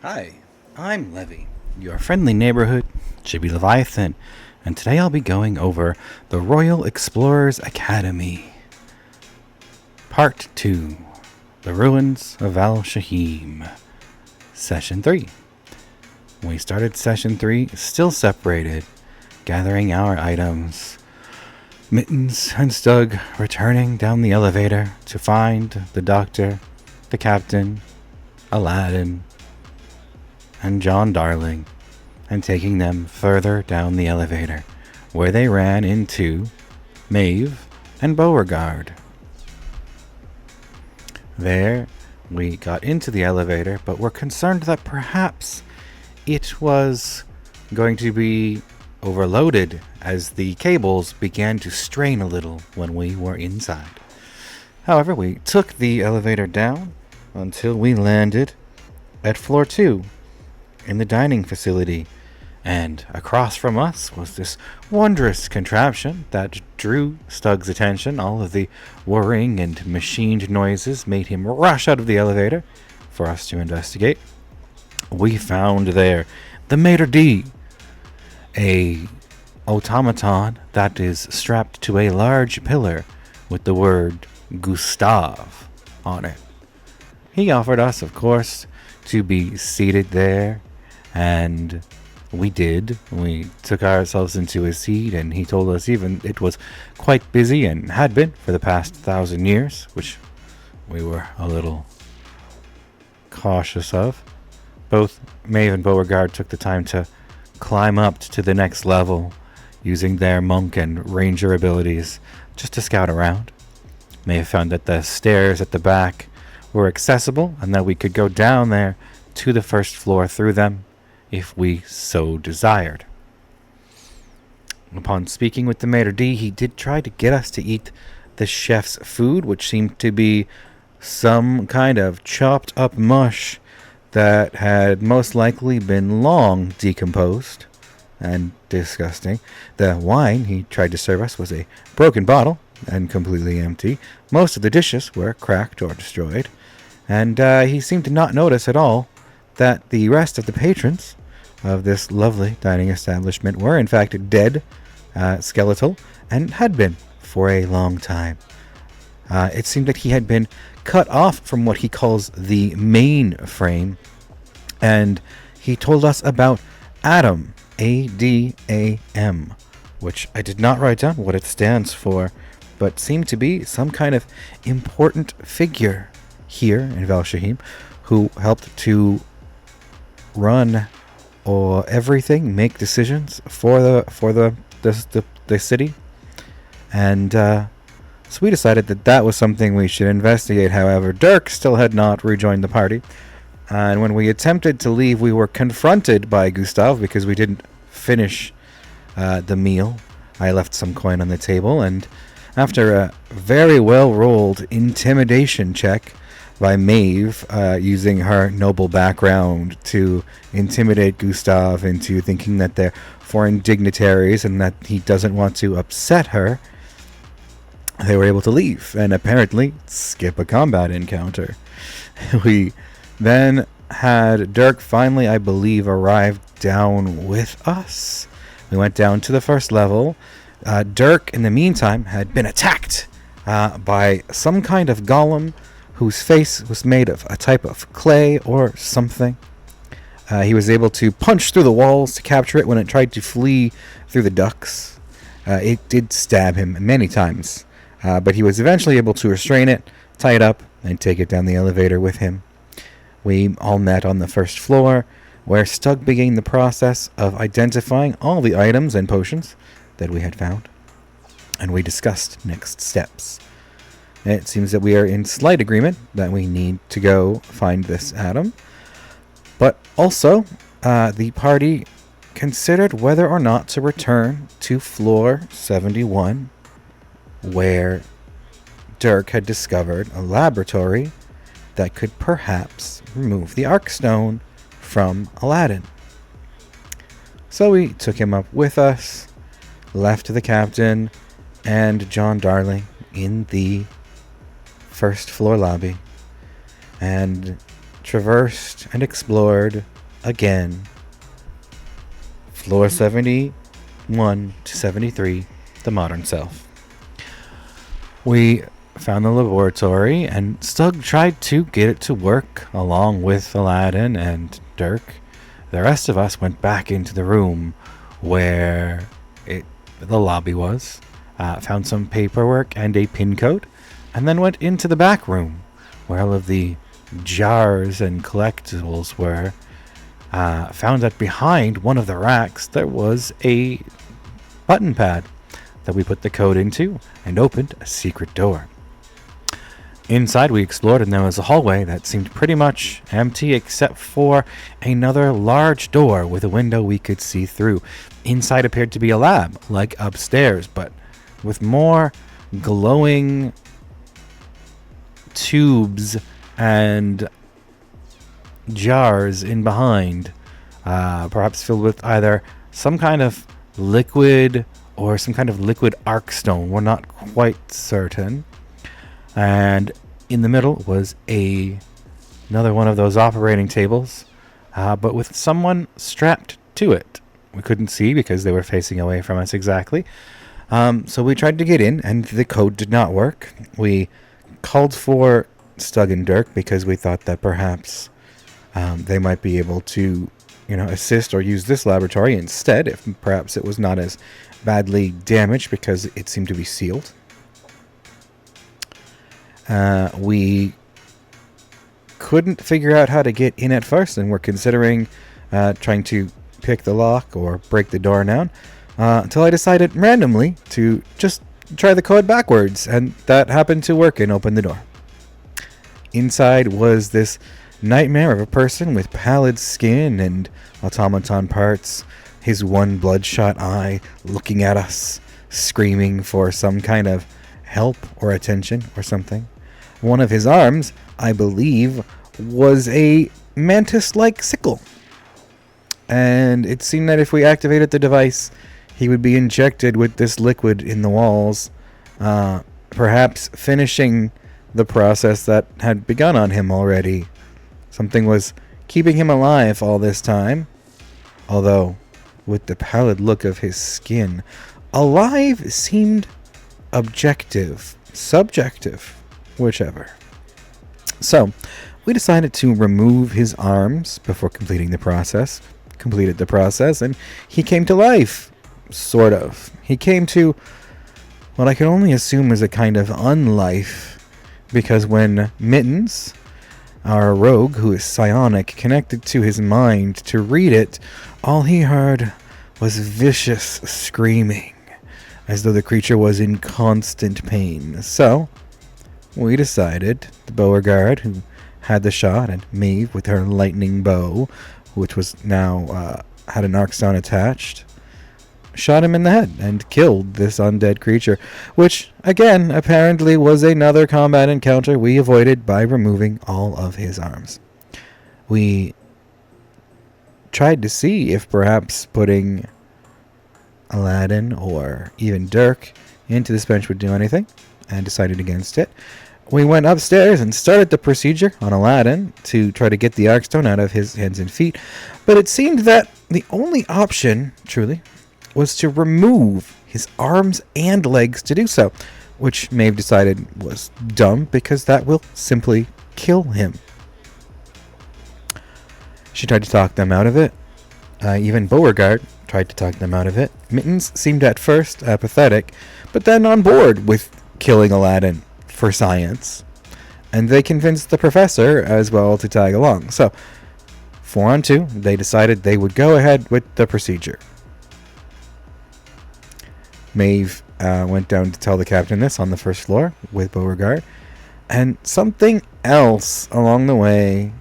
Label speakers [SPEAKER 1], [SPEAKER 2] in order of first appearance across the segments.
[SPEAKER 1] Hi, I'm Levy, your friendly neighborhood Chibi Leviathan, and today I'll be going over the Royal Explorers Academy. Part 2, The Ruins of Al-Shaheim, Session 3. We started Session 3 still separated, gathering our items. Mittens and Stug returning down the elevator to find the Doctor, the Captain, Aladdin, and John Darling, and taking them further down the elevator, where they ran into Maeve and Beauregard. There, we got into the elevator, but were concerned that perhaps it was going to be overloaded as the cables began to strain a little when we were inside. However, we took the elevator down until we landed at floor 2 in the dining facility, and across from us was this wondrous contraption that drew Stug's attention. All of the whirring and machined noises made him rush out of the elevator for us to investigate. We found there the Maitre D', a automaton that is strapped to a large pillar with the word Gustav on it. He offered us, of course, to be seated there, and we did. We took ourselves into a seat, and he told us even it was quite busy and had been for the past 1,000 years, which we were a little cautious of. Both Maeve and Beauregard took the time to climb up to the next level using their monk and ranger abilities just to scout around. Maeve found that the stairs at the back were accessible and that we could go down there to the first floor through them if we so desired. Upon speaking with the Maitre D', he did try to get us to eat the chef's food, which seemed to be some kind of chopped up mush that had most likely been long decomposed and disgusting. The wine he tried to serve us was a broken bottle and completely empty. Most of the dishes were cracked or destroyed, and he seemed to not notice at all that the rest of the patrons of this lovely dining establishment were in fact dead, skeletal, and had been for a long time. It seemed that he had been cut off from what he calls the main frame, and he told us about Adam, A-D-A-M, which I did not write down what it stands for, but seemed to be some kind of important figure here in Al-Shaheim who helped to run or everything, make decisions for the city, and so we decided that was something we should investigate. However, Dirk still had not rejoined the party, and when we attempted to leave, we were confronted by Gustav because we didn't finish the meal. I left some coin on the table, and after a very well rolled intimidation check by Maeve, using her noble background to intimidate Gustav into thinking that they're foreign dignitaries and that he doesn't want to upset her, they were able to leave and apparently skip a combat encounter. We then had Dirk finally, I believe, arrive down with us. We went down to the first level. Dirk, in the meantime, had been attacked by some kind of golem whose face was made of a type of clay or something. He was able to punch through the walls to capture it when it tried to flee through the ducts. It did stab him many times, but he was eventually able to restrain it, tie it up, and take it down the elevator with him. We all met on the first floor, where Stug began the process of identifying all the items and potions that we had found, and we discussed next steps. It seems that we are in slight agreement that we need to go find this Adam, but also the party considered whether or not to return to floor 71, where Dirk had discovered a laboratory that could perhaps remove the Arkstone from Aladdin. So we took him up with us, left the captain and John Darling in the first floor lobby, and traversed and explored again floor 71 to 73, the modern self. We found the laboratory, and Stug tried to get it to work along with Aladdin and Dirk. The rest of us went back into the room where the lobby was, found some paperwork and a pin code, and then went into the back room where all of the jars and collectibles were. Found that behind one of the racks there was a button pad that we put the code into and opened a secret door. Inside we explored, and there was a hallway that seemed pretty much empty except for another large door with a window we could see through. Inside appeared to be a lab, like upstairs, but with more glowing tubes and jars in behind, perhaps filled with either some kind of liquid or some kind of liquid arc stone. We're not quite certain. And in the middle was another one of those operating tables, but with someone strapped to it. We couldn't see because they were facing away from us exactly. So we tried to get in, and the code did not work. We called for Stug and Dirk because we thought that perhaps they might be able to, assist or use this laboratory instead, if perhaps it was not as badly damaged because it seemed to be sealed. We couldn't figure out how to get in at first, and we're considering trying to pick the lock or break the door down, until I decided randomly to just try the code backwards, and that happened to work and open the door. Inside was this nightmare of a person with pallid skin and automaton parts, his one bloodshot eye looking at us, screaming for some kind of help or attention or something. One of his arms, I believe, was a mantis-like sickle. And it seemed that if we activated the device, he would be injected with this liquid in the walls, perhaps finishing the process that had begun on him already. Something was keeping him alive all this time, although with the pallid look of his skin, alive seemed objective, subjective, whichever. So, we decided to remove his arms before completing the process. Completed the process, and he came to life. Sort of. He came to what I can only assume is a kind of unlife, because when Mittens, our rogue who is psionic, connected to his mind to read it, all he heard was vicious screaming, as though the creature was in constant pain. So, we decided, the Beauregard, who had the shot, and Maeve with her lightning bow, which was now had an arc stone attached, shot him in the head and killed this undead creature, which, again, apparently was another combat encounter we avoided by removing all of his arms. We tried to see if perhaps putting Aladdin or even Dirk into this bench would do anything, and decided against it. We went upstairs and started the procedure on Aladdin to try to get the Arcstone out of his hands and feet, but it seemed that the only option, truly, was to remove his arms and legs to do so, which Maeve decided was dumb because that will simply kill him. She tried to talk them out of it. Even Beauregard tried to talk them out of it. Mittens seemed at first apathetic, but then on board with killing Aladdin for science. And they convinced the professor as well to tag along. So, 4-on-2, they decided they would go ahead with the procedure. Maeve went down to tell the captain this on the first floor with Beauregard. And something else along the way,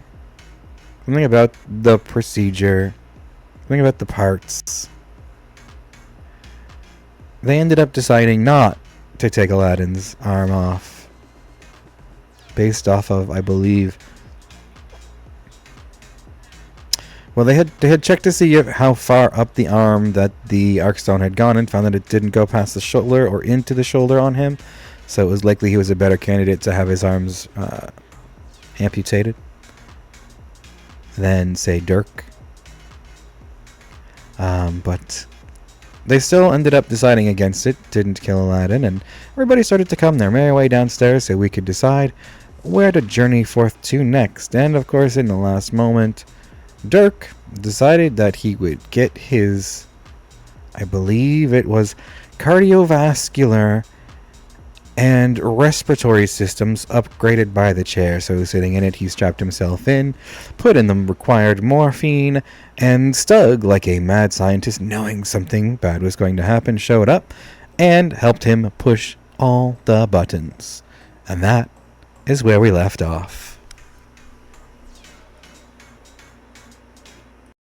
[SPEAKER 1] something about the procedure, something about the parts. They ended up deciding not to take Aladdin's arm off, based off of, I believe, well, they had checked to see how far up the arm that the Arcstone had gone, and found that it didn't go past the shoulder or into the shoulder on him, so it was likely he was a better candidate to have his arms amputated. than, say, Dirk. But they still ended up deciding against it, didn't kill Aladdin, and everybody started to come their merry way downstairs so we could decide where to journey forth to next. And of course, in the last moment, Dirk decided that he would get his, I believe it was, cardiovascular and respiratory systems upgraded by the chair. So sitting in it, he strapped himself in, put in the required morphine, and Stug, like a mad scientist knowing something bad was going to happen, showed up and helped him push all the buttons. And that is where we left off.